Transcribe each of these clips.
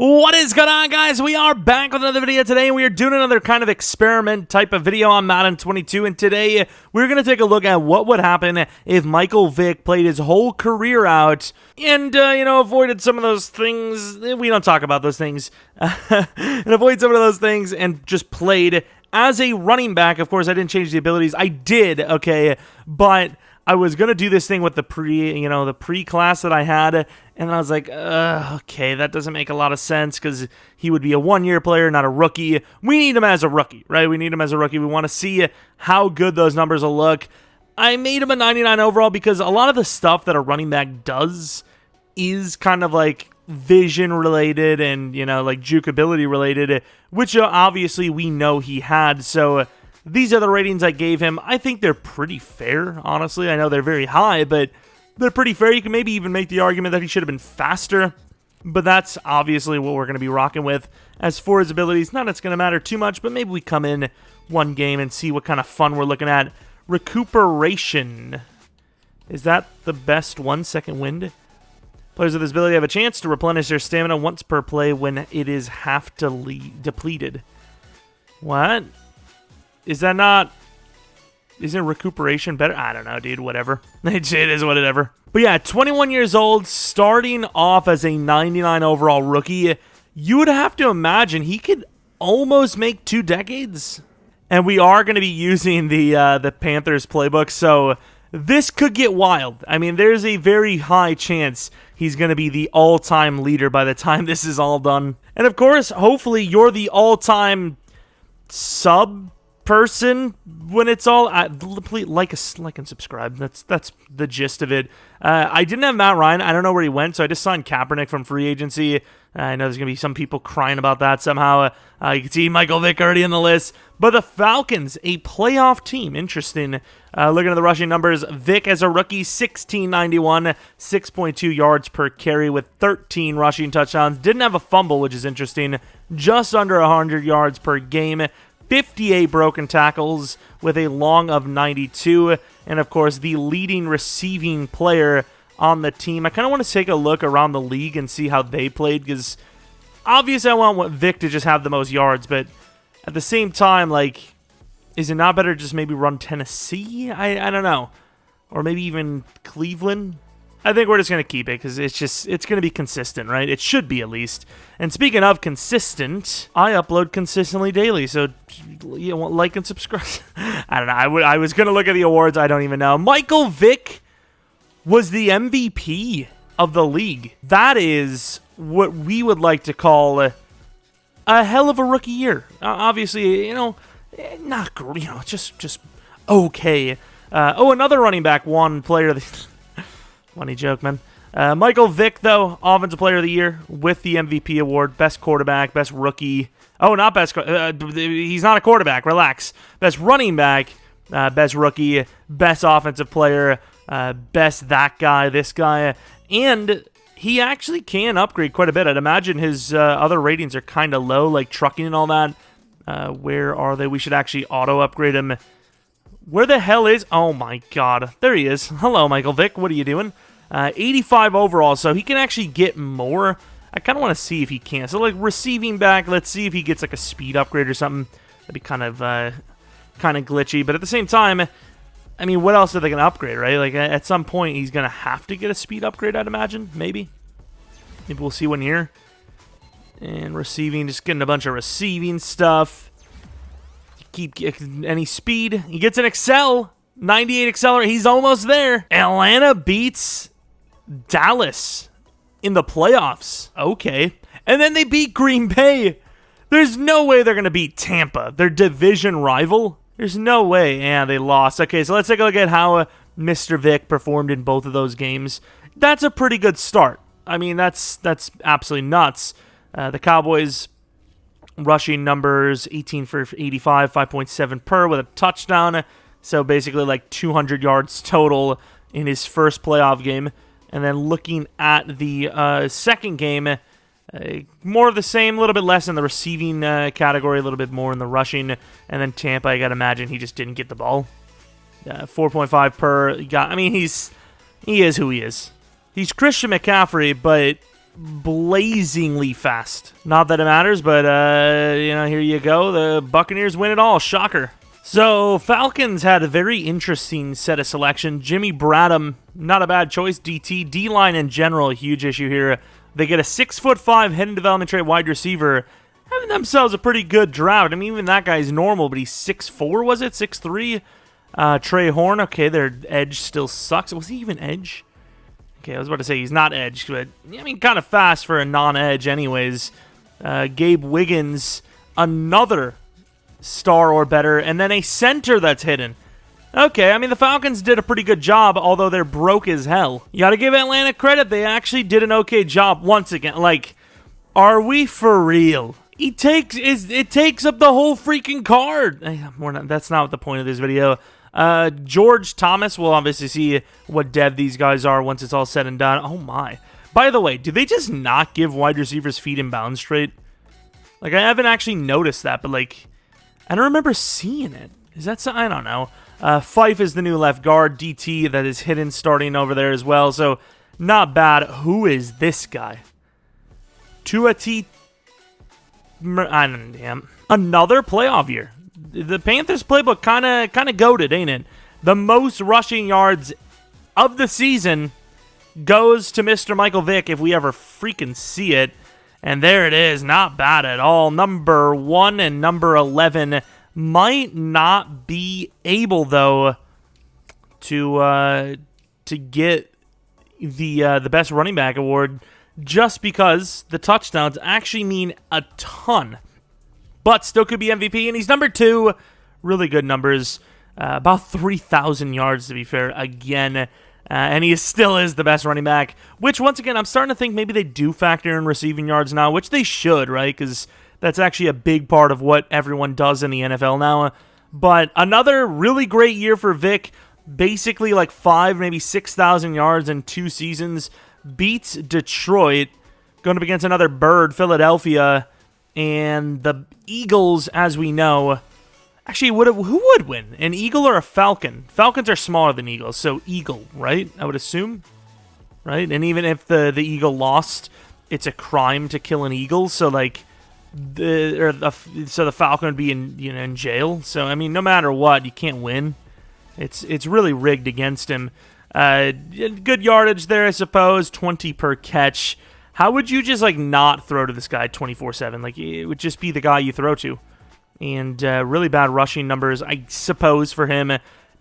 What is going on, guys? We are back with another video today, and we are doing another kind of experiment type of video on Madden 22, and today we're going to take a look at what would happen if Michael Vick played his whole career out and, avoided some of those things. We don't talk about those things. And avoid some of those things and just played as a running back. Of course, I didn't change the abilities. I did, okay, but I was going to do this thing with the pre-class that I had, and I was like, okay, that doesn't make a lot of sense because he would be a one-year player, not a rookie. We need him as a rookie, right? We need him as a rookie. We want to see how good those numbers will look. I made him a 99 overall because a lot of the stuff that a running back does is kind of like vision related and, like jukeability related, which obviously we know he had, so these are the ratings I gave him. I think they're pretty fair, honestly. I know they're very high, but they're pretty fair. You can maybe even make the argument that he should have been faster, but that's obviously what we're going to be rocking with. As for his abilities, not it's going to matter too much, but maybe we come in one game and see what kind of fun we're looking at. Recuperation. Is that the best 1 second wind? Players with this ability have a chance to replenish their stamina once per play when it is half depleted. What? Isn't recuperation better? I don't know, dude. Whatever. It is whatever. But yeah, 21 years old, starting off as a 99 overall rookie. You would have to imagine he could almost make 2 decades. And we are going to be using the Panthers playbook, so this could get wild. I mean, there's a very high chance he's going to be the all-time leader by the time this is all done. And of course, hopefully you're the all-time sub person when it's all please like and subscribe. That's the gist of it. I didn't have Matt Ryan. I don't know where he went, so I just signed Kaepernick from free agency. I know there's gonna be some people crying about that somehow. You can see Michael Vick already in the list, but the Falcons, a playoff team. Interesting. Looking at the rushing numbers, Vick as a rookie, 1691, 6.2 yards per carry with 13 rushing touchdowns. Didn't have a fumble, which is interesting. Just under 100 yards per game. 58 broken tackles with a long of 92, and of course the leading receiving player on the team. I kind of want to take a look around the league and see how they played, because obviously I want Vic to just have the most yards, but at the same time, like, is it not better to just maybe run Tennessee? I don't know. Or maybe even Cleveland? I think we're just going to keep it because it's going to be consistent, right? It should be, at least. And speaking of consistent, I upload consistently daily, so like and subscribe. I don't know. I was going to look at the awards. I don't even know. Michael Vick was the MVP of the league. That is what we would like to call a hell of a rookie year. Obviously, not great, just okay. Another running back won player of the funny joke, man. Michael Vick, though, Offensive Player of the Year with the MVP award. Best quarterback, best rookie. Oh, not best. He's not a quarterback. Relax. Best running back, best rookie, best offensive player, best that guy, this guy. And he actually can upgrade quite a bit. I'd imagine his other ratings are kind of low, like trucking and all that. Where are they? We should actually auto-upgrade him. Where the hell is... Oh, my God. There he is. Hello, Michael Vick. What are you doing? 85 overall, so he can actually get more. I kind of want to see if he can. So, like, receiving back, let's see if he gets, like, a speed upgrade or something. That'd be kind of glitchy. But at the same time, I mean, what else are they going to upgrade, right? Like, at some point, he's going to have to get a speed upgrade, I'd imagine. Maybe. Maybe we'll see one here. And receiving, just getting a bunch of receiving stuff. Keep any speed. He gets an Excel. 98 accelerator. He's almost there. Atlanta beats Dallas in the playoffs. Okay. And then they beat Green Bay. There's no way they're going to beat Tampa, their division rival. There's no way. Yeah, they lost. Okay, so let's take a look at how Mr. Vick performed in both of those games. That's a pretty good start. I mean, that's absolutely nuts. The Cowboys rushing numbers, 18 for 85, 5.7 per with a touchdown. So basically like 200 yards total in his first playoff game. And then looking at the second game, more of the same, a little bit less in the receiving category, a little bit more in the rushing. And then Tampa, I got to imagine he just didn't get the ball. 4.5 per. I mean, he is who he is. He's Christian McCaffrey, but blazingly fast. Not that it matters, but, here you go. The Buccaneers win it all. Shocker. So, Falcons had a very interesting set of selection. Jimmy Bradham, not a bad choice. DT. D-line in general, a huge issue here. They get a 6'5" hidden development trait wide receiver, having themselves a pretty good draft. I mean, even that guy's normal, but he's 6'4", was it? 6'3"? Trey Horn, okay, their edge still sucks. Was he even edge? Okay, I was about to say he's not edge, but, I mean, kind of fast for a non-edge anyways. Gabe Wiggins, another star or better, and then a center that's hidden. Okay, I mean, the Falcons did a pretty good job, although they're broke as hell. You gotta give Atlanta credit. They actually did an okay job once again. Like, are we for real? It takes up the whole freaking card. That's not the point of this video. George Thomas, we'll obviously see what dev these guys are once it's all said and done. Oh my. By the way, do they just not give wide receivers feet in bounds straight? Like, I haven't actually noticed that, but like, I don't remember seeing it. Is that something? I don't know. Fife is the new left guard. DT that is hidden starting over there as well. So, not bad. Who is this guy? Tuati. Damn. Another playoff year. The Panthers playbook kind of goated, ain't it? The most rushing yards of the season goes to Mr. Michael Vick if we ever freaking see it. And there it is. Not bad at all. Number 1 and number 11 might not be able, though, to get the best running back award just because the touchdowns actually mean a ton. But still could be MVP, and he's number 2. Really good numbers. About 3,000 yards, to be fair, again. And he still is the best running back, which, once again, I'm starting to think maybe they do factor in receiving yards now, which they should, right? Because that's actually a big part of what everyone does in the NFL now. But another really great year for Vick. Basically like 5, maybe 6,000 yards in 2 seasons. Beats Detroit. Going up against another bird, Philadelphia. And the Eagles, as we know. Actually, who would win? An Eagle or a Falcon? Falcons are smaller than Eagles, so Eagle, right? I would assume. Right? And even if the Eagle lost, it's a crime to kill an Eagle. So like, the Falcon would be in jail. So I mean, no matter what, you can't win. It's really rigged against him. Good yardage there, I suppose. 20 per catch. How would you just like not throw to this guy 24/7? Like, it would just be the guy you throw to. And really bad rushing numbers, I suppose, for him.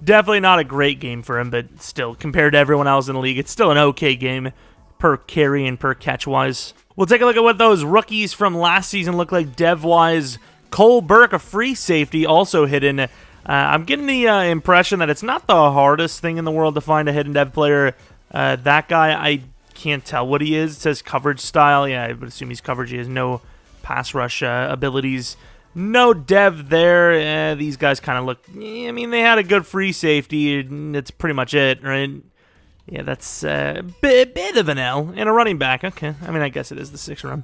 Definitely not a great game for him, but still, compared to everyone else in the league, it's still an okay game per carry and per catch-wise. We'll take a look at what those rookies from last season look like dev-wise. Cole Burke, a free safety, also hidden. I'm getting the impression that it's not the hardest thing in the world to find a hidden dev player. That guy, I can't tell what he is. It says coverage style. Yeah, I would assume he's coverage. He has no pass rush abilities. No dev there. These guys kind of look... I mean, they had a good free safety. That's pretty much it, right? Yeah, that's a bit of an L. And a running back. Okay. I mean, I guess it is the 6th round.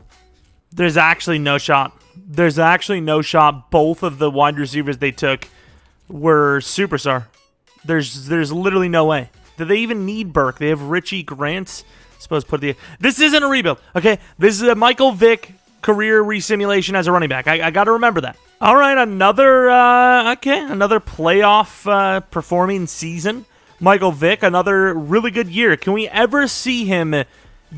There's actually no shot. There's actually no shot. Both of the wide receivers they took were superstar. There's literally no way. Do they even need Burke? They have Richie Grant. This isn't a rebuild, okay? This is a Michael Vick career resimulation as a running back. I got to remember that. All right, another playoff performing season. Michael Vick, another really good year. Can we ever see him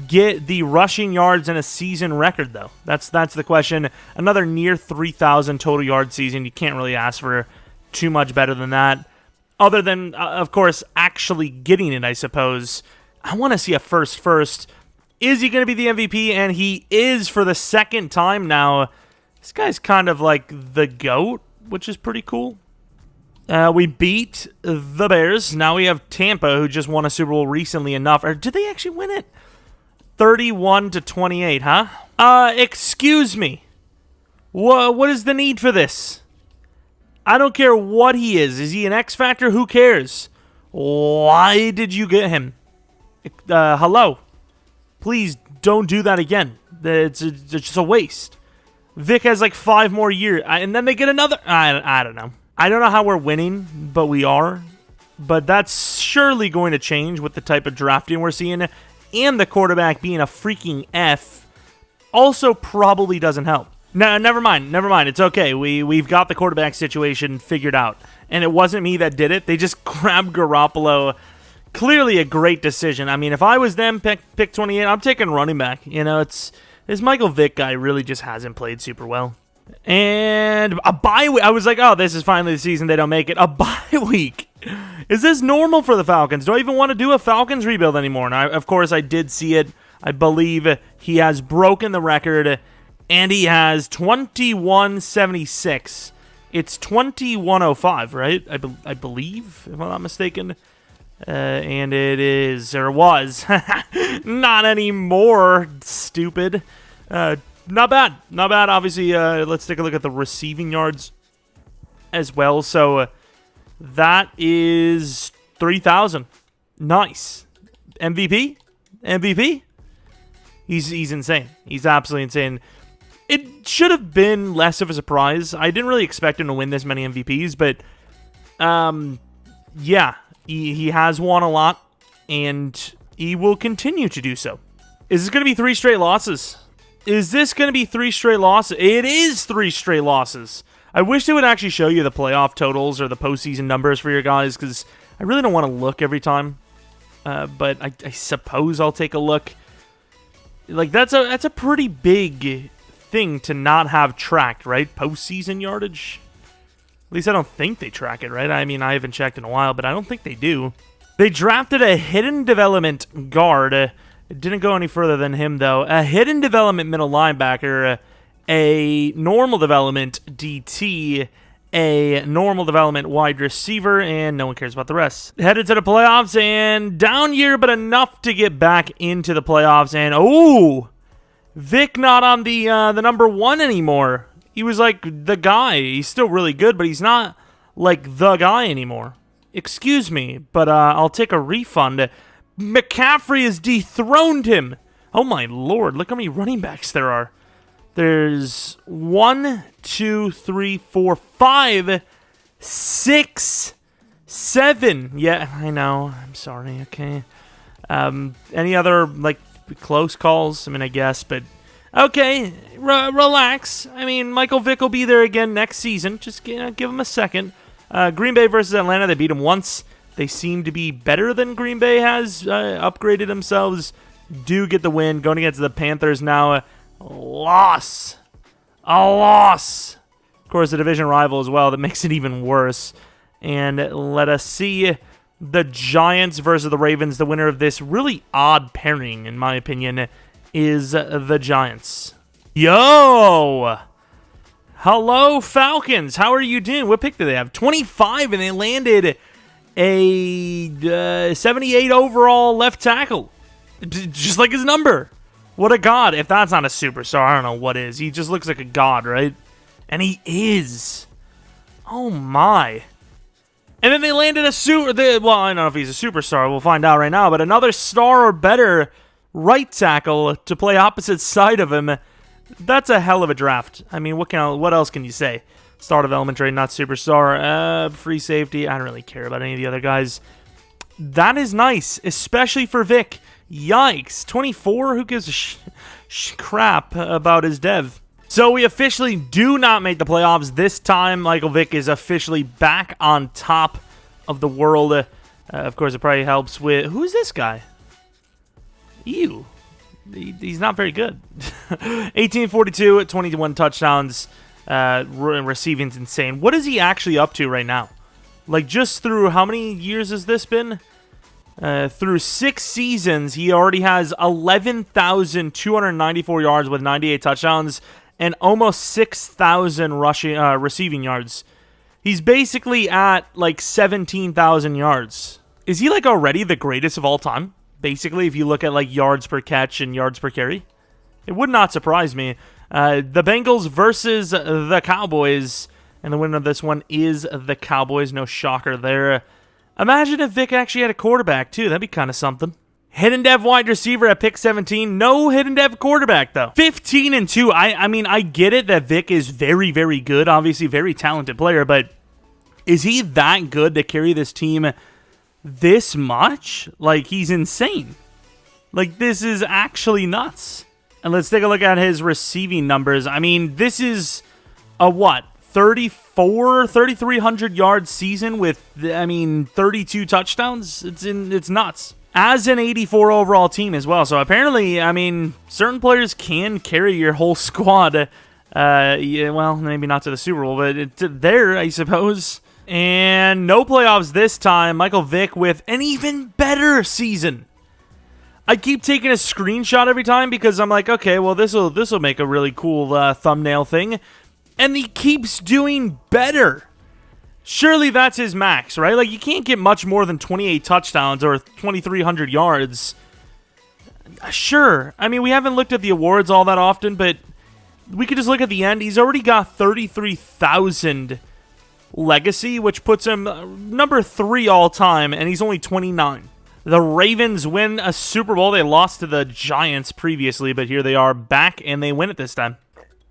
get the rushing yards in a season record, though? That's the question. Another near 3,000 total yard season. You can't really ask for too much better than that. Other than, of course, actually getting it, I suppose. I want to see a first. Is he going to be the MVP? And he is for the 2nd time now. This guy's kind of like the GOAT, which is pretty cool. We beat the Bears. Now we have Tampa, who just won a Super Bowl recently enough. Or did they actually win it? 31-28, huh? Excuse me. What is the need for this? I don't care what he is. Is he an X Factor? Who cares? Why did you get him? Hello. Please don't do that again. It's just a waste. Vic has like 5 more years, and then they get another. I don't know. I don't know how we're winning, but we are. But that's surely going to change with the type of drafting we're seeing. and the quarterback being a freaking F also probably doesn't help. No, never mind. It's okay. We've got the quarterback situation figured out. And it wasn't me that did it. They just grabbed Garoppolo. Clearly a great decision. I mean, if I was them, pick 28, I'm taking running back. You know, this Michael Vick guy really just hasn't played super well. And a bye week. I was like, oh, this is finally the season they don't make it. A bye week. Is this normal for the Falcons? Do I even want to do a Falcons rebuild anymore? And of course, I did see it. I believe he has broken the record, and he has 2176. It's 2105, right? I believe, if I'm not mistaken. And it is, or was, not anymore, stupid. Not bad. Obviously, let's take a look at the receiving yards as well. So that is 3,000. Nice. MVP? He's insane. He's absolutely insane. It should have been less of a surprise. I didn't really expect him to win this many MVPs, but yeah, he has won a lot, and he will continue to do so. Is this going to be 3 straight losses? It is 3 straight losses. I wish they would actually show you the playoff totals or the postseason numbers for your guys, because I really don't want to look every time. But I suppose I'll take a look. Like, that's a pretty big thing to not have tracked, right? Postseason yardage. At least I don't think they track it, right? I mean, I haven't checked in a while, but I don't think they do. They drafted a hidden development guard. It didn't go any further than him, though. A hidden development middle linebacker, a normal development DT, a normal development wide receiver, and no one cares about the rest. Headed to the playoffs, and down year, but enough to get back into the playoffs. And, oh, Vick not on the number 1 anymore. He was like the guy. He's still really good, but he's not like the guy anymore. Excuse me, but I'll take a refund. McCaffrey has dethroned him. Oh my lord, look how many running backs there are. There's 1, 2, 3, 4, 5, 6, 7. Yeah, I know. I'm sorry, okay. Any other, like, close calls? I mean, I guess, but okay, relax. I mean, Michael Vick will be there again next season. Just give him a second. Green Bay versus Atlanta, they beat him once. They seem to be better than Green Bay has, upgraded themselves. Do get the win. Going against the Panthers now. A loss. Of course, a division rival as well. That makes it even worse. And let us see the Giants versus the Ravens. The winner of this really odd pairing, in my opinion, is the Giants. Yo! Hello, Falcons. How are you doing? What pick do they have? 25, and they landed a 78 overall left tackle. Just like his number. What a god. If that's not a superstar, I don't know what is. He just looks like a god, right? And he is. Oh, my. And then they landed a well, I don't know if he's a superstar. We'll find out right now. But another star or better right tackle to play opposite side of him. That's a hell of a draft. I mean, what else can you say? Star development trade, not superstar. Free safety. I don't really care about any of the other guys. That is nice, especially for Vick. Yikes. 24? Who gives a crap about his dev? So we officially do not make the playoffs. This time, Michael Vick is officially back on top of the world. Of course, it probably helps with... Who's this guy? Ew. He's not very good. 1842, 21 touchdowns. Receiving's insane. What is he actually up to right now? Like, just through how many years has this been? Through 6 seasons, he already has 11,294 yards with 98 touchdowns and almost 6,000 receiving yards. He's basically at like 17,000 yards. Is he like already the greatest of all time? Basically, if you look at like yards per catch and yards per carry, it would not surprise me. The Bengals versus the Cowboys, and the winner of this one is the Cowboys. No shocker there. Imagine if Vick actually had a quarterback, too. That'd be kind of something. Hidden dev wide receiver at pick 17. No hidden dev quarterback, though. 15-2. I mean, I get it that Vick is very, very good. Obviously, very talented player. But is he that good to carry this team this much? Like, he's insane. Like, this is actually nuts. And let's take a look at his receiving numbers. I mean, this is a what? 3,300 yard season with, 32 touchdowns. It's nuts. As an 84 overall team as well. So apparently, certain players can carry your whole squad. Yeah, well, maybe not to the Super Bowl, but there, I suppose. And no playoffs this time. Michael Vick with an even better season. I keep taking a screenshot every time because I'm like, okay, well, this'll make a really cool thumbnail thing. And he keeps doing better. Surely that's his max, right? Like, you can't get much more than 28 touchdowns or 2,300 yards. Sure. I mean, we haven't looked at the awards all that often, but we could just look at the end. He's already got 33,000 legacy, which puts him number 3 all time, and he's only 29. The Ravens win a Super Bowl. They lost to the Giants previously, but here they are back, and they win it this time.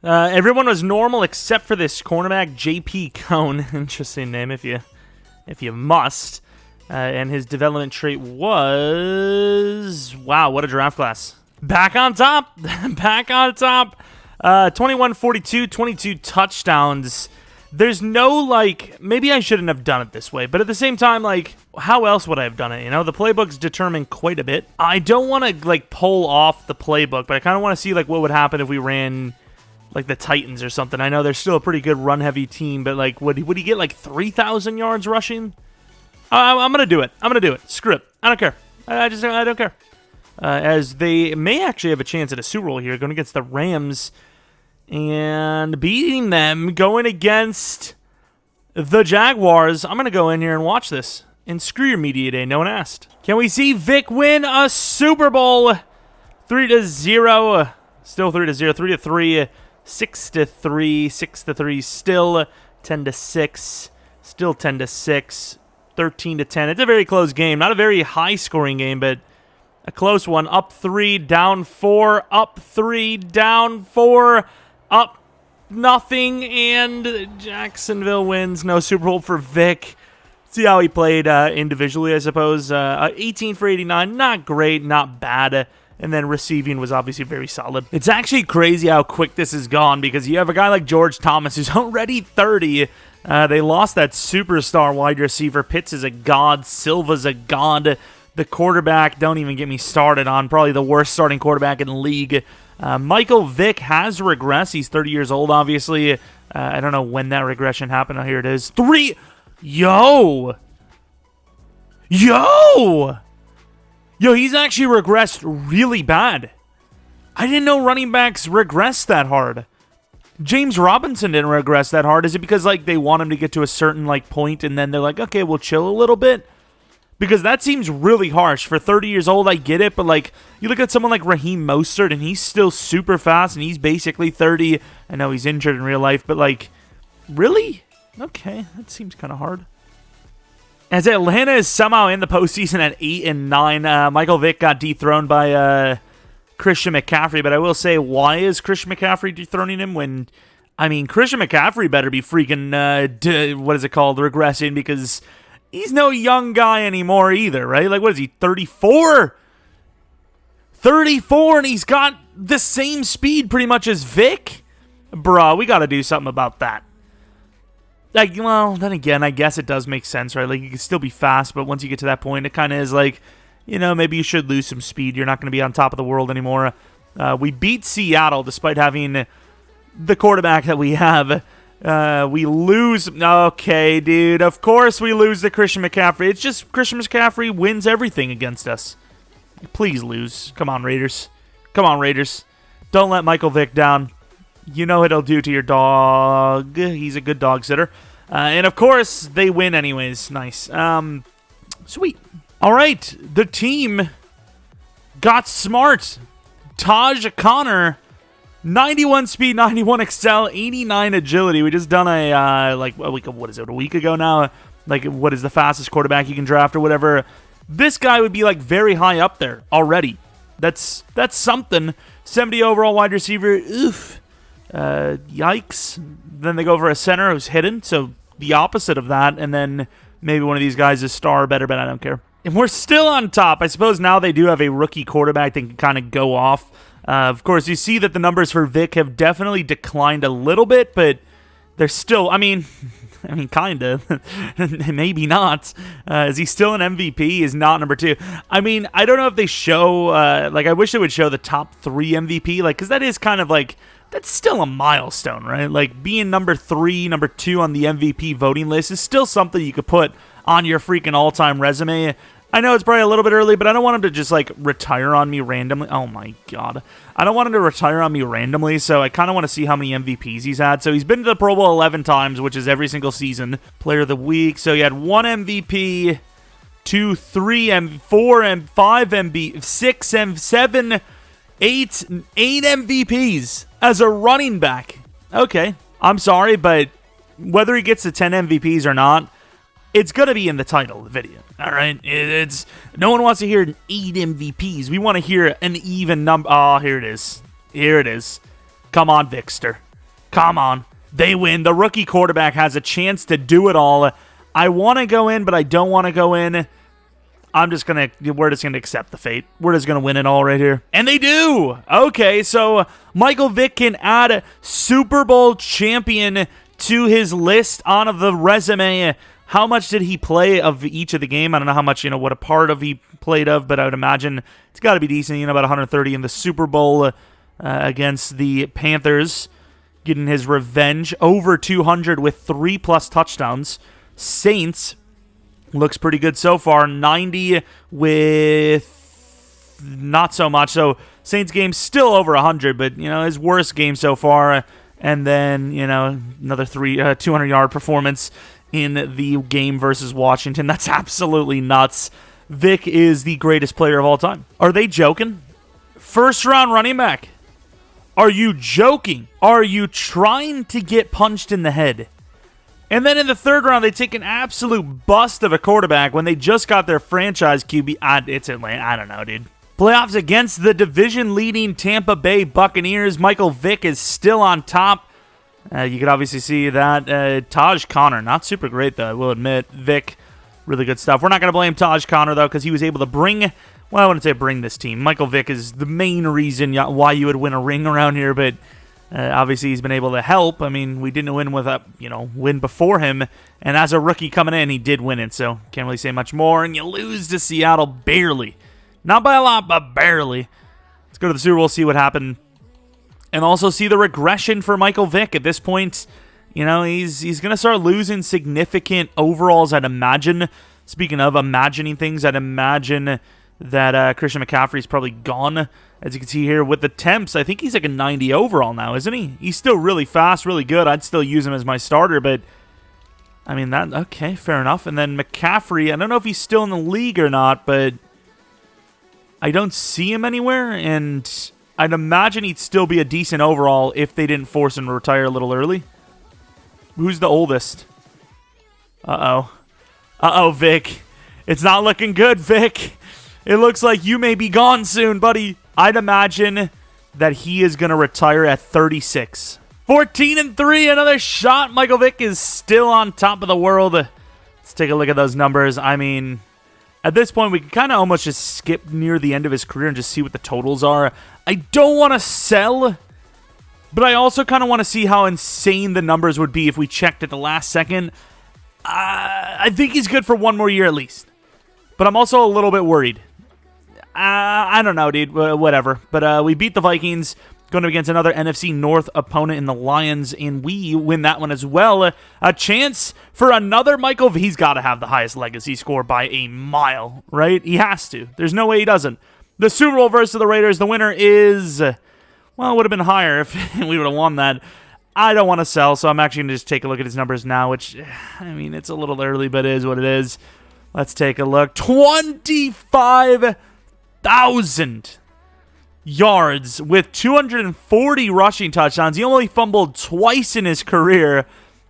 Everyone was normal except for this cornerback, J.P. Cone. Interesting name if you must. And his development trait was... Wow, what a draft class. Back on top. Back on top. 21-42, 22 touchdowns. There's no, like... Maybe I shouldn't have done it this way. But at the same time, like, how else would I have done it? You know, the playbook's determined quite a bit. I don't want to, like, pull off the playbook. But I kind of want to see, like, what would happen if we ran... like the Titans or something. I know they're still a pretty good run-heavy team, but like, would he get like 3,000 yards rushing? I'm gonna do it. I'm gonna do it. Screw it. I don't care. I don't care. As they may actually have a chance at a Super Bowl here, going against the Rams and beating them, going against the Jaguars. I'm gonna go in here and watch this and screw your media day. No one asked. Can we see Vick win a Super Bowl? 3-0. Still 3-0. 3-3. 6-3, 6-3, still 10-6, still 10-6, 13-10. It's a very close game. Not a very high-scoring game, but a close one. Up 3, down 4, up 3, down 4, up nothing, and Jacksonville wins. No Super Bowl for Vick. See how he played individually, I suppose. 18 for 89, not great, not bad. And then receiving was obviously very solid. It's actually crazy how quick this has gone because you have a guy like George Thomas who's already 30. They lost that superstar wide receiver. Pitts is a god. Silva's a god. The quarterback, don't even get me started on. Probably the worst starting quarterback in the league. Michael Vick has regressed. He's 30 years old, obviously. I don't know when that regression happened. Oh, here it is. 3. Yo! Yo, he's actually regressed really bad. I didn't know running backs regress that hard. James Robinson didn't regress that hard. Is it because, like, they want him to get to a certain, like, point and then they're like, okay, we'll chill a little bit? Because that seems really harsh. For 30 years old, I get it, but, like, you look at someone like Raheem Mostert and he's still super fast and he's basically 30. I know he's injured in real life, but, like, really? Okay, that seems kind of hard. As Atlanta is somehow in the postseason at 8-9, Michael Vick got dethroned by Christian McCaffrey. But I will say, why is Christian McCaffrey dethroning him when, Christian McCaffrey better be freaking, regressing, because he's no young guy anymore either, right? Like, what is he, 34? 34, and he's got the same speed pretty much as Vick? Bruh, we got to do something about that. Like, well, then again, I guess it does make sense, right? Like, you can still be fast, but once you get to that point, it kind of is like, maybe you should lose some speed. You're not going to be on top of the world anymore. We beat Seattle despite having the quarterback that we have. We lose. Okay, dude. Of course we lose to Christian McCaffrey. It's just Christian McCaffrey wins everything against us. Please lose. Come on, Raiders. Come on, Raiders. Don't let Michael Vick down. You know what he'll do to your dog. He's a good dog sitter. And, of course, they win anyways. Nice. Sweet. All right. The team got smart. Taj Connor, 91 speed, 91 excel, 89 agility. We just done a week ago now? Like, what is the fastest quarterback you can draft or whatever? This guy would be, like, very high up there already. That's something. 70 overall wide receiver. Oof. Yikes. Then they go for a center who's hidden, so the opposite of that, and then maybe one of these guys is star better, but I don't care. And we're still on top. I suppose now they do have a rookie quarterback that can kind of go off. Of course, you see that the numbers for Vick have definitely declined a little bit, but they're still, I mean, kind of. Maybe not. Is he still an MVP? Is not number 2. I mean, I don't know if they show, I wish they would show the top 3 MVP, because that is kind of that's still a milestone, right? Like, being number 3, number 2 on the MVP voting list is still something you could put on your freaking all-time resume. I know it's probably a little bit early, but I don't want him to just, retire on me randomly. Oh, my God. I don't want him to retire on me randomly, so I kind of want to see how many MVPs he's had. So he's been to the Pro Bowl 11 times, which is every single season. Player of the Week. So he had 1 MVP, 2, 3, 4, 5 MVP, 6, 7, 8 MVPs as a running back. Okay. I'm sorry, but whether he gets to 10 MVPs or not, it's going to be in the title of the video, all right? It's no one wants to hear 8 MVPs. We want to hear an even number. Oh, here it is. Here it is. Come on, Vickster. Come on. They win. The rookie quarterback has a chance to do it all. I want to go in, but I don't want to go in. We're just going to accept the fate. We're just going to win it all right here. And they do. Okay, so Michael Vick can add Super Bowl champion to his list on the resume. How much did he play of each of the game? I don't know how much, what a part of he played of, but I would imagine it's got to be decent. About 130 in the Super Bowl against the Panthers, getting his revenge. Over 200 with 3+ touchdowns. Saints looks pretty good so far. 90 with not so much. So Saints game still over 100, but his worst game so far. And then another 200-yard performance in the game versus Washington. That's absolutely nuts. Vick is the greatest player of all time. Are they joking? First round running back. Are you joking? Are you trying to get punched in the head? And then in the 3rd round, they take an absolute bust of a quarterback when they just got their franchise QB. It's Atlanta. I don't know, dude. Playoffs against the division-leading Tampa Bay Buccaneers. Michael Vick is still on top. You could obviously see that. Taj Connor, not super great, though, I will admit. Vick, really good stuff. We're not going to blame Taj Connor, though, because he was able to bring, I wouldn't say bring this team. Michael Vick is the main reason why you would win a ring around here, but obviously he's been able to help. I mean, we didn't win with win before him, and as a rookie coming in, he did win it, so can't really say much more. And you lose to Seattle barely. Not by a lot, but barely. Let's go to the Super Bowl, see what happened. And also see the regression for Michael Vick. At this point, he's going to start losing significant overalls, I'd imagine. Speaking of imagining things, I'd imagine that Christian McCaffrey's probably gone. As you can see here with the temps, I think he's like a 90 overall now, isn't he? He's still really fast, really good. I'd still use him as my starter, but I mean, okay, fair enough. And then McCaffrey, I don't know if he's still in the league or not, but I don't see him anywhere, and I'd imagine he'd still be a decent overall if they didn't force him to retire a little early. Who's the oldest? Uh-oh. Uh-oh, Vic. It's not looking good, Vic. It looks like you may be gone soon, buddy. I'd imagine that he is going to retire at 36. 14-3, another shot. Michael Vick is still on top of the world. Let's take a look at those numbers. I mean, at this point, we can kind of almost just skip near the end of his career and just see what the totals are. I don't want to sell, but I also kind of want to see how insane the numbers would be if we checked at the last second. I think he's good for one more year at least, but I'm also a little bit worried. I don't know, dude. Whatever. But we beat the Vikings, going up against another NFC North opponent in the Lions, and we win that one as well. A chance for another Michael. He's got to have the highest legacy score by a mile, right? He has to. There's no way he doesn't. The Super Bowl versus the Raiders. The winner is, well, it would have been higher if we would have won that. I don't want to sell, so I'm actually going to just take a look at his numbers now, which, I mean, it's a little early, but it is what it is. Let's take a look. 25,000 yards with 240 rushing touchdowns. He only fumbled twice in his career.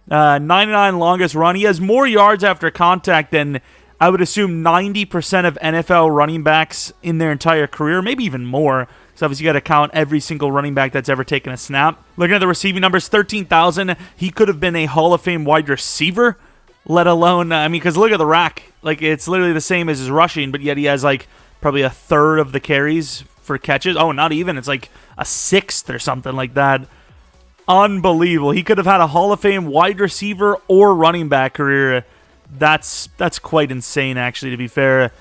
99 longest run. He has more yards after contact than I would assume 90% of NFL running backs in their entire career, maybe even more. So obviously you got to count every single running back that's ever taken a snap. Looking at the receiving numbers, 13,000. He could have been a Hall of Fame wide receiver. let alone, I mean, because look at the rack. Like, it's literally the same as his rushing, but yet he has, like, probably a third of the carries for catches. Oh, not even. It's like a sixth or something like that. Unbelievable. He could have had a Hall of Fame wide receiver or running back career. That's quite insane, actually, to be fair.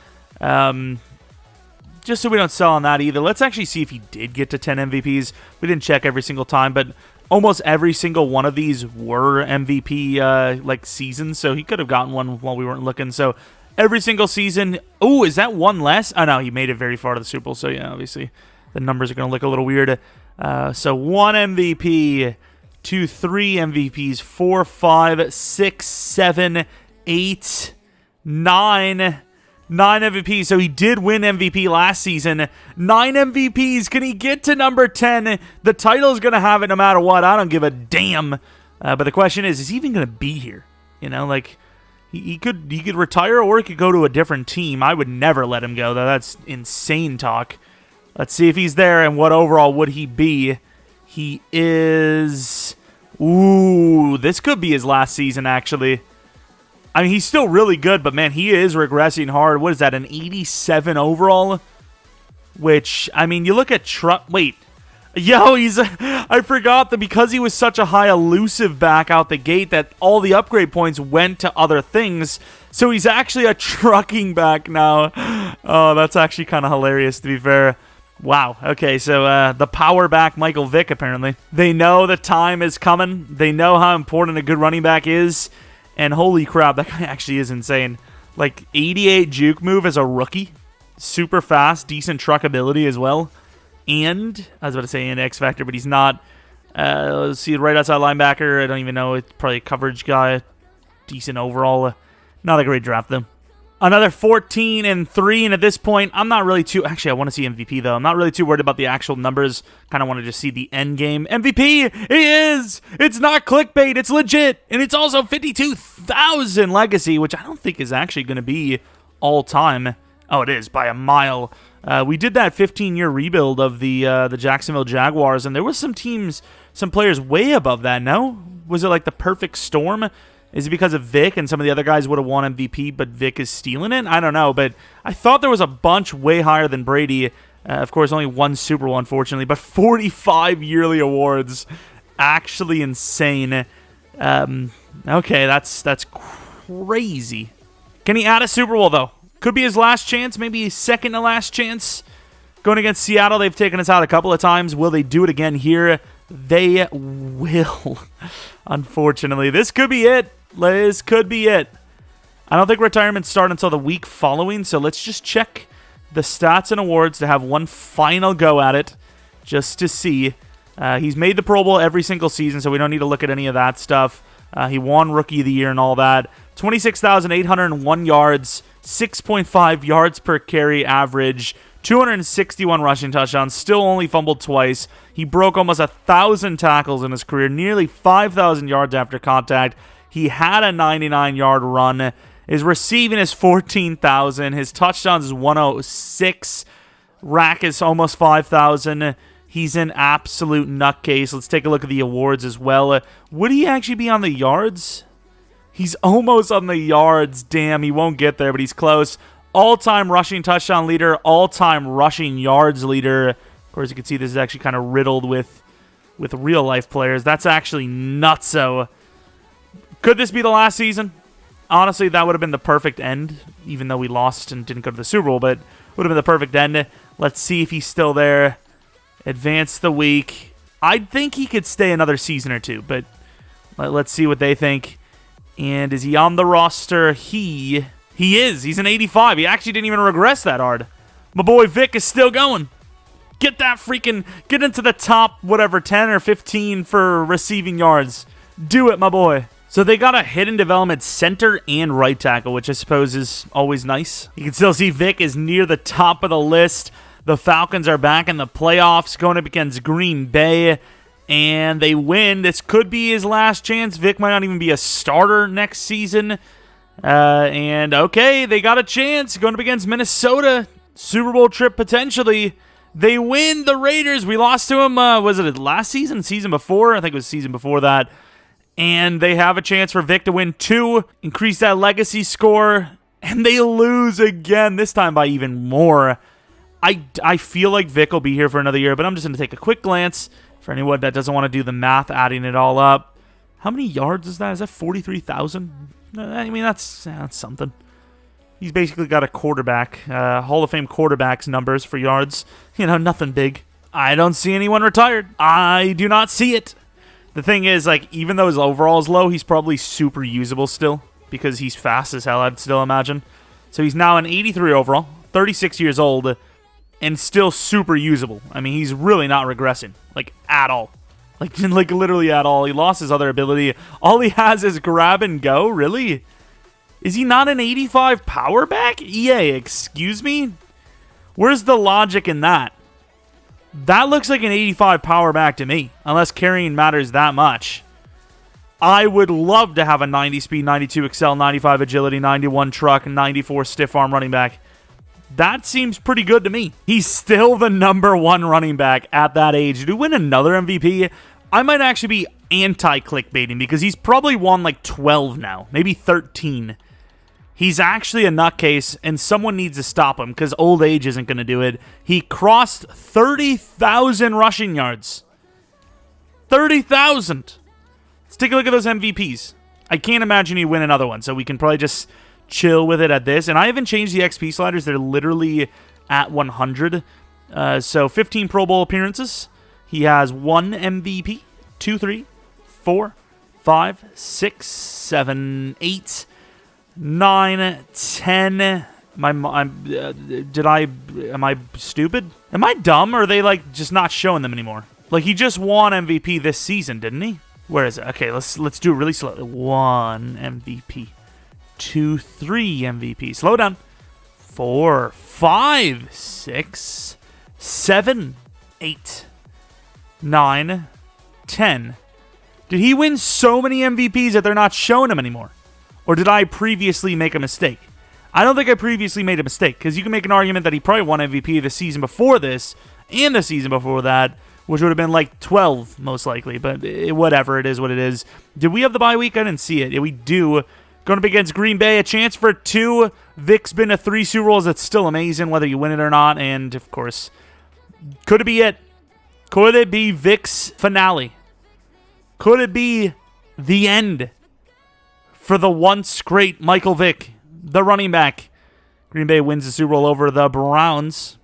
Just so we don't sell on that either, let's actually see if he did get to 10 MVPs. We didn't check every single time, but almost every single one of these were MVP like seasons, so he could have gotten one while we weren't looking. So every single season. Oh, is that one less? Oh, no, he made it very far to the Super Bowl, so yeah, obviously the numbers are going to look a little weird. So 1 MVP, 2, 3 MVPs, 4, 5, 6, 7, 8, 9 MVPs. So he did win MVP last season. 9 MVPs. Can he get to number 10? The title is going to have it no matter what. I don't give a damn. But the question is he even going to be here? You know, like, he could retire or he could go to a different team. I would never let him go, though. That's insane talk. Let's see if he's there, and what overall would he be? He is... Ooh, this could be his last season, actually. I mean, he's still really good, but, man, he is regressing hard. What is that, an 87 overall? Which, I mean, you look at Wait. Yo, I forgot that because he was such a high elusive back out the gate that all the upgrade points went to other things. So he's actually a trucking back now. Oh, that's actually kind of hilarious, to be fair. Wow. Okay, so the power back Michael Vick, apparently. They know the time is coming. They know how important a good running back is. And holy crap, that guy actually is insane. Like, 88 juke move as a rookie. Super fast, decent truck ability as well. And, I was about to say an X Factor, but he's not. Let's see, right outside linebacker. I don't even know. It's probably a coverage guy. Decent overall. Not a great draft, though. Another 14-3, and at this point, I'm not really too... Actually, I want to see MVP, though. I'm not really too worried about the actual numbers. Kind of want to just see the end game. MVP! He is! It's not clickbait. It's legit. And it's also 52,000 legacy, which I don't think is actually going to be all-time. Oh, it is, by a mile. We did that 15-year rebuild of the Jacksonville Jaguars, and there was some players way above that, no? Was it like the perfect storm? Is it because of Vic and some of the other guys would have won MVP, but Vic is stealing it? I don't know, but I thought there was a bunch way higher than Brady. Of course, only one Super Bowl, unfortunately, but 45 yearly awards. Actually insane. Okay, that's crazy. Can he add a Super Bowl, though? Could be his last chance, maybe his second to last chance. Going against Seattle, they've taken us out a couple of times. Will they do it again here? They will. Unfortunately, this could be it. This could be it. I don't think retirements start until the week following, so let's just check the stats and awards to have one final go at it, just to see. He's made the Pro Bowl every single season, so we don't need to look at any of that stuff. He won Rookie of the Year and all that. 26,801 yards, 6.5 yards per carry average, 261 rushing touchdowns, still only fumbled twice. He broke almost 1,000 tackles in his career, nearly 5,000 yards after contact. He had a 99-yard run. His receiving is 14,000. His touchdowns is 106. Rack is almost 5,000. He's an absolute nutcase. Let's take a look at the awards as well. Would he actually be on the yards? He's almost on the yards. Damn, he won't get there, but he's close. All-time rushing touchdown leader, all-time rushing yards leader. Of course, you can see this is actually kind of riddled with real-life players. That's actually nutso. Could this be the last season? Honestly, that would have been the perfect end, even though we lost and didn't go to the Super Bowl, but would have been the perfect end. Let's see if he's still there. Advance the week. I think he could stay another season or two, but let's see what they think. And is he on the roster? He is. He's an 85. He actually didn't even regress that hard. My boy Vic is still going. Get into the top, whatever, 10 or 15 for receiving yards. Do it, my boy. So they got a hidden development center and right tackle, which I suppose is always nice. You can still see Vic is near the top of the list. The Falcons are back in the playoffs, going up against Green Bay, and they win. This could be his last chance. Vic might not even be a starter next season. And okay, they got a chance going up against Minnesota. Super Bowl trip potentially. They win. The Raiders. We lost to them. Was it last season? Season before? I think it was season before that. And they have a chance for Vick to win 2, increase that legacy score, and they lose again, this time by even more. I feel like Vick will be here for another year, but I'm just going to take a quick glance for anyone that doesn't want to do the math, adding it all up. How many yards is that? Is that 43,000? I mean, that's something. He's basically got a quarterback, Hall of Fame quarterback's numbers for yards. You know, nothing big. I don't see anyone retired. I do not see it. The thing is, like, even though his overall is low, he's probably super usable still because he's fast as hell, I'd still imagine. So he's now an 83 overall, 36 years old, and still super usable. I mean, he's really not regressing, like, at all. Like literally at all. He lost his other ability. All he has is grab and go, really? Is he not an 85 power back? EA, excuse me? Where's the logic in that? That looks like an 85 power back to me, unless carrying matters that much. I would love to have a 90 speed, 92 excel, 95 agility, 91 truck, 94 stiff arm running back. That seems pretty good to me. He's still the #1 running back at that age. To win another MVP, I might actually be anti-clickbaiting because he's probably won like 12 now, maybe 13. He's actually a nutcase, and someone needs to stop him because old age isn't going to do it. He crossed 30,000 rushing yards. 30,000. Let's take a look at those MVPs. I can't imagine he'd win another one, so we can probably just chill with it at this. And I haven't changed the XP sliders. They're literally at 100. So 15 Pro Bowl appearances. He has 1 MVP, 2, 3, 4, 5, 6, 7, 8... 9, 10. Am I stupid? Am I dumb, or are they like just not showing them anymore? Like, he just won MVP this season, didn't he? Where is it? Okay, let's do it really slow. 1 MVP, 2, 3 MVP. Slow down. 4, 5, 6, 7, 8, 9, 10. Did he win so many MVPs that they're not showing him anymore? Or did I previously make a mistake? I don't think I previously made a mistake, because you can make an argument that he probably won MVP the season before this and the season before that, which would have been like 12, most likely. But whatever, it is what it is. Did we have the bye week? I didn't see it. Yeah, we do. Going up against Green Bay, a chance for 2. Vick's been a 3 Super Bowls. That's still amazing, whether you win it or not. And, of course, could it be it? Could it be Vick's finale? Could it be the end for the once great Michael Vick, the running back? Green Bay wins the Super Bowl over the Browns.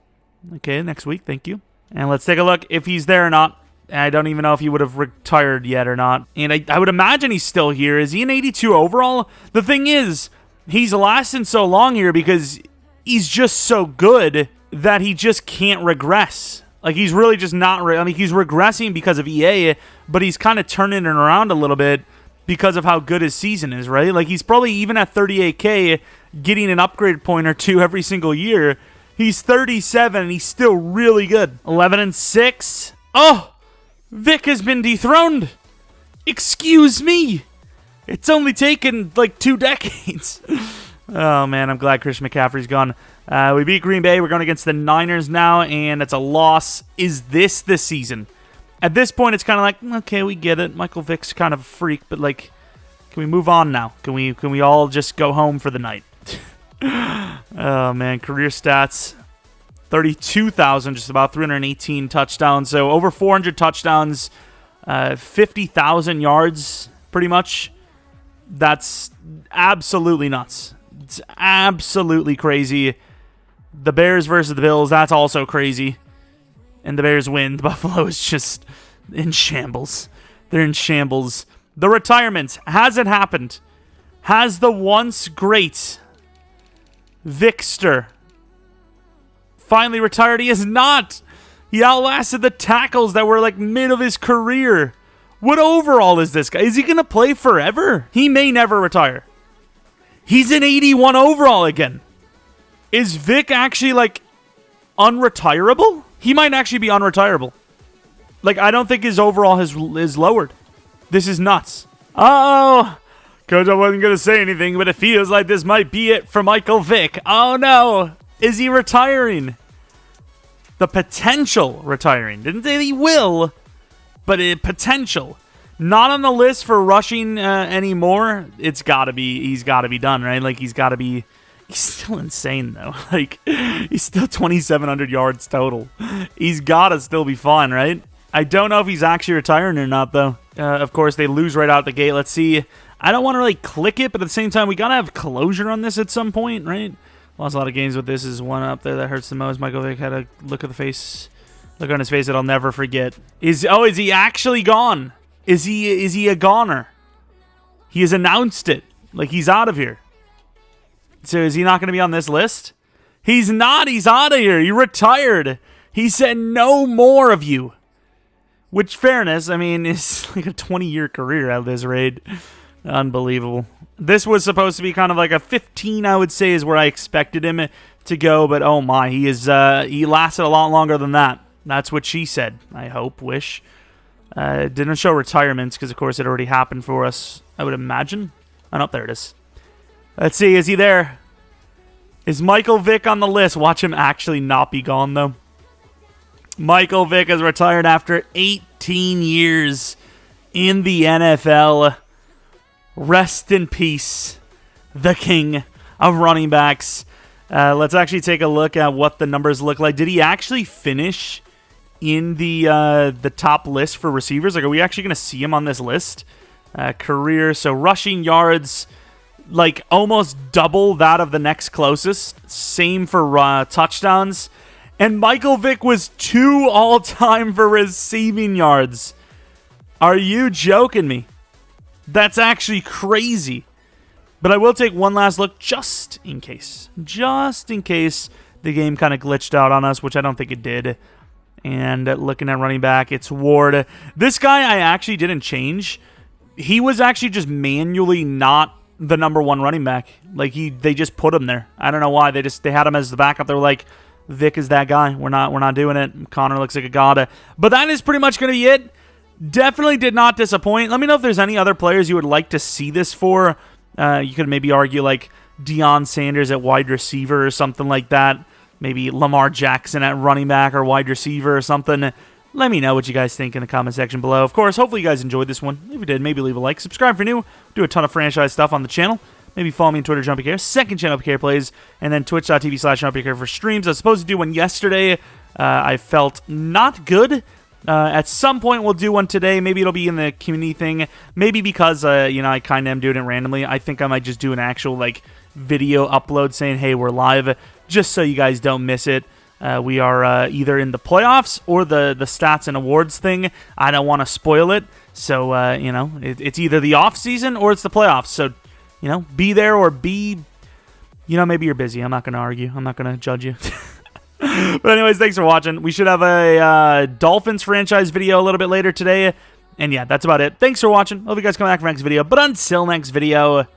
Okay, next week, thank you. And let's take a look if he's there or not. I don't even know if he would have retired yet or not. And I would imagine he's still here. Is he an 82 overall? The thing is, he's lasting so long here because he's just so good that he just can't regress. Like, he's really just not... I mean, he's regressing because of EA, but he's kind of turning it around a little bit because of how good his season is, right? Like, he's probably even at 38K getting an upgrade point or 2 every single year. He's 37 and he's still really good. 11-6. Oh, Vick has been dethroned. Excuse me. It's only taken like 2 decades. Oh man, I'm glad Christian McCaffrey's gone. We beat Green Bay. We're going against the Niners now, and it's a loss. Is this the season? At this point, it's kind of like, okay, we get it. Michael Vick's kind of a freak, but like, can we move on now? Can we all just go home for the night? Oh man, career stats: 32,000, just about 318 touchdowns. So over 400 touchdowns, 50,000 yards, pretty much. That's absolutely nuts. It's absolutely crazy. The Bears versus the Bills, that's also crazy. And the Bears win. The Buffalo is just in shambles. They're in shambles. The retirement. Has it happened? Has the once great Vickster finally retired? He has not. He outlasted the tackles that were like mid of his career. What overall is this guy? Is he going to play forever? He may never retire. He's an 81 overall again. Is Vick actually like unretirable? He might actually be unretirable. Like, I don't think his overall is lowered. This is nuts. Uh-oh. Coach, I wasn't going to say anything, but it feels like this might be it for Michael Vick. Oh, no. Is he retiring? The potential retiring. Didn't say he will, but potential. Not on the list for rushing anymore. He's got to be done, right? Like, he's got to be. He's still insane, though. Like, he's still 2,700 yards total. He's got to still be fine, right? I don't know if he's actually retiring or not, though. Of course, they lose right out the gate. Let's see. I don't want to really click it, but at the same time, we got to have closure on this at some point, right? Lost a lot of games with this. Is one up there that hurts the most. Michael Vick had a look on his face that I'll never forget. Is he actually gone? Is he a goner? He has announced it. Like, he's out of here. So is he not going to be on this list? He's not. He's out of here. He retired. He said no more of you. Which, fairness, I mean, it's like a 20-year career at this rate. Unbelievable. This was supposed to be kind of like a 15, I would say, is where I expected him to go. But, oh my, he lasted a lot longer than that. That's what she said, I hope, wish. Didn't show retirements because, of course, it already happened for us, I would imagine. Oh, no, there it is. Let's see, is he there? Is Michael Vick on the list? Watch him actually not be gone, though. Michael Vick has retired after 18 years in the NFL. Rest in peace, the king of running backs. Let's actually take a look at what the numbers look like. Did he actually finish in the top list for receivers? Like, are we actually going to see him on this list? Career, so rushing yards, like almost double that of the next closest. Same for touchdowns. And Michael Vick was 2 all-time for receiving yards. Are you joking me? That's actually crazy. But I will take one last look just in case. Just in case the game kind of glitched out on us, which I don't think it did. And looking at running back, it's Ward. This guy I actually didn't change. He was actually just manually not the number 1 running back. Like, they just put him there. I don't know why. They had him as the backup. They were like, Vic is that guy. We're not doing it. Connor looks like a god. But that is pretty much going to be it. Definitely did not disappoint. Let me know if there's any other players you would like to see this for. You could maybe argue like Deion Sanders at wide receiver or something like that. Maybe Lamar Jackson at running back or wide receiver or something. Let me know what you guys think in the comment section below. Of course, hopefully you guys enjoyed this one. If you did, maybe leave a like. Subscribe for new. Do a ton of franchise stuff on the channel. Maybe follow me on Twitter, Jeromepkr. Second channel, PK Plays. And then twitch.tv/Jeromepkr for streams. I was supposed to do one yesterday. I felt not good. At some point, we'll do one today. Maybe it'll be in the community thing. Maybe because, I kind of am doing it randomly. I think I might just do an actual, video upload saying, hey, we're live, just so you guys don't miss it. We are either in the playoffs or the stats and awards thing. I don't want to spoil it. So, it's either the off season or it's the playoffs. So, be there or be, maybe you're busy. I'm not going to argue. I'm not going to judge you. But anyways, thanks for watching. We should have a Dolphins franchise video a little bit later today. And yeah, that's about it. Thanks for watching. Hope you guys come back for next video. But until next video,